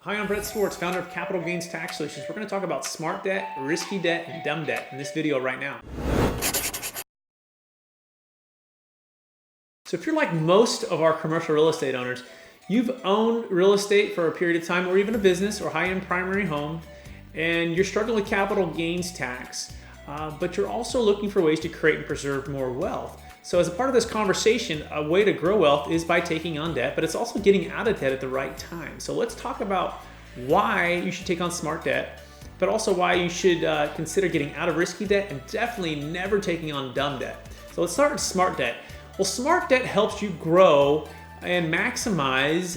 Hi, I'm Brett Swarts, founder of Capital Gains Tax Solutions. We're going to talk about smart debt, risky debt, and dumb debt in this video right now. So if you're like most of our commercial real estate owners, you've owned real estate for a period of time, or even a business or high-end primary home, and you're struggling with capital gains tax, but you're also looking for ways to create and preserve more wealth. So as a part of this conversation, a way to grow wealth is by taking on debt, but it's also getting out of debt at the right time. So let's talk about why you should take on smart debt, but also why you should consider getting out of risky debt and definitely never taking on dumb debt. So let's start with smart debt. Well, smart debt helps you grow and maximize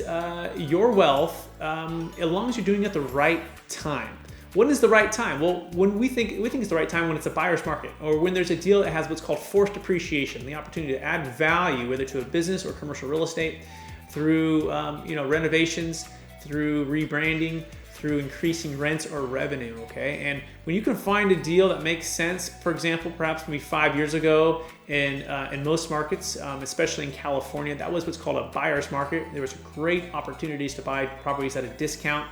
your wealth as long as you're doing it at the right time. When is the right time? Well, when we think it's the right time when it's a buyer's market, or when there's a deal that has what's called forced appreciation, the opportunity to add value, whether to a business or commercial real estate, through renovations, through rebranding, through increasing rents or revenue. Okay, and when you can find a deal that makes sense, for example, perhaps maybe 5 years ago in most markets, especially in California, that was what's called a buyer's market. There was great opportunities to buy properties at a discount.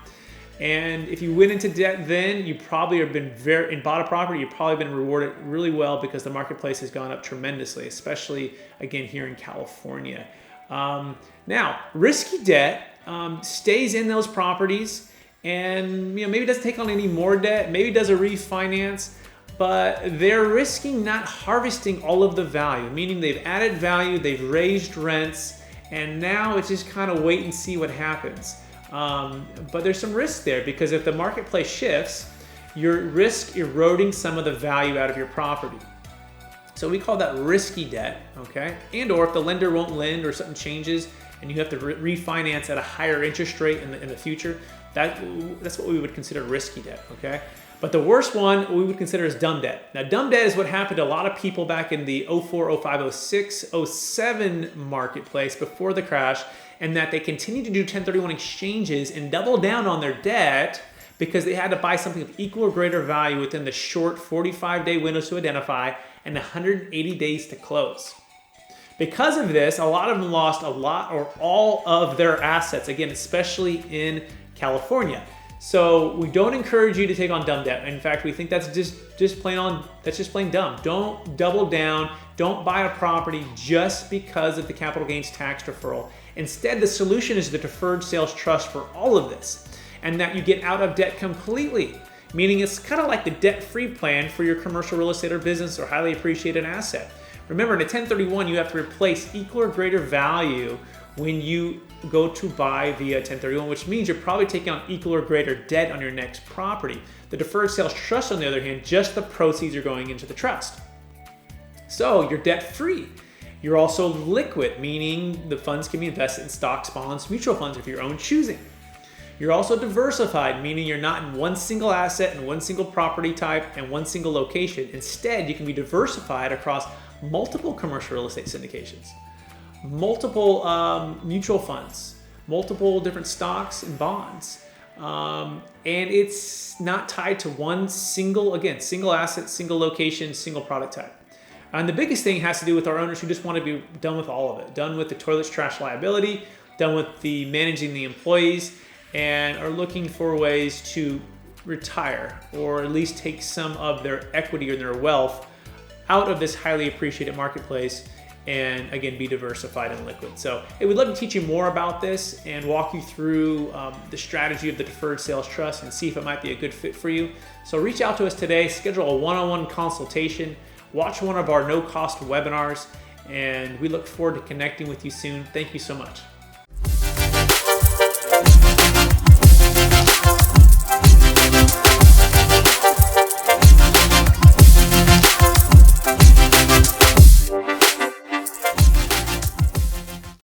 And if you went into debt then, you probably have been bought a property, you've probably been rewarded really well because the marketplace has gone up tremendously, especially again here in California. Now, risky debt stays in those properties and maybe doesn't take on any more debt, maybe does a refinance, but they're risking not harvesting all of the value, meaning they've added value, they've raised rents, and now it's just kind of wait and see what happens. But there's some risk there because if the marketplace shifts, you risk eroding some of the value out of your property. So we call that risky debt, okay? And or if the lender won't lend or something changes and you have to refinance at a higher interest rate in the future, that's what we would consider risky debt, okay? But the worst one we would consider is dumb debt. Now, dumb debt is what happened to a lot of people back in the 04, 05, 06, 07 marketplace before the crash, and that they continued to do 1031 exchanges and double down on their debt because they had to buy something of equal or greater value within the short 45-day windows to identify and 180 days to close. Because of this, a lot of them lost a lot or all of their assets, again, especially in California. So we don't encourage you to take on dumb debt. In fact, we think that's just plain dumb. Don't double down. Don't buy a property just because of the capital gains tax deferral. Instead, the solution is the Deferred Sales Trust for all of this, and that you get out of debt completely, meaning it's kind of like the debt-free plan for your commercial real estate or business or highly appreciated asset. Remember, in a 1031, you have to replace equal or greater value when you go to buy via 1031, which means you're probably taking on equal or greater debt on your next property. The Deferred Sales Trust, on the other hand, just the proceeds are going into the trust. So you're debt-free. You're also liquid, meaning the funds can be invested in stocks, bonds, mutual funds of your own choosing. You're also diversified, meaning you're not in one single asset and one single property type and one single location. Instead, you can be diversified across multiple commercial real estate syndications, multiple mutual funds, multiple different stocks and bonds. And it's not tied to one single asset, single location, single product type. And the biggest thing has to do with our owners who just want to be done with all of it, done with the toilets, trash liability, done with the managing the employees, and are looking for ways to retire or at least take some of their equity or their wealth out of this highly appreciated marketplace and again, be diversified and liquid. So we'd love to teach you more about this and walk you through the strategy of the Deferred Sales Trust and see if it might be a good fit for you. So reach out to us today, schedule a one-on-one consultation, watch one of our no-cost webinars, and we look forward to connecting with you soon. Thank you so much.